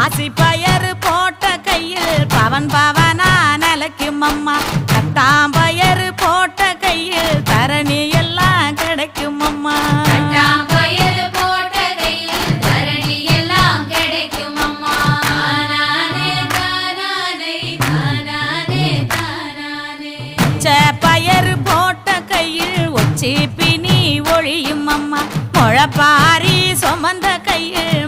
பாசி பயறு போட்ட கையில் பவன் பவனா நிலைக்கும் அம்மா கட்டாம்பயறு போட்ட கையில் தரணி எல்லாம் கிடைக்கும் அம்மா பயறு போட்ட கையில் ஒச்சி பிணி ஒழியும் அம்மா முழப்பாரி சுமந்த கையில்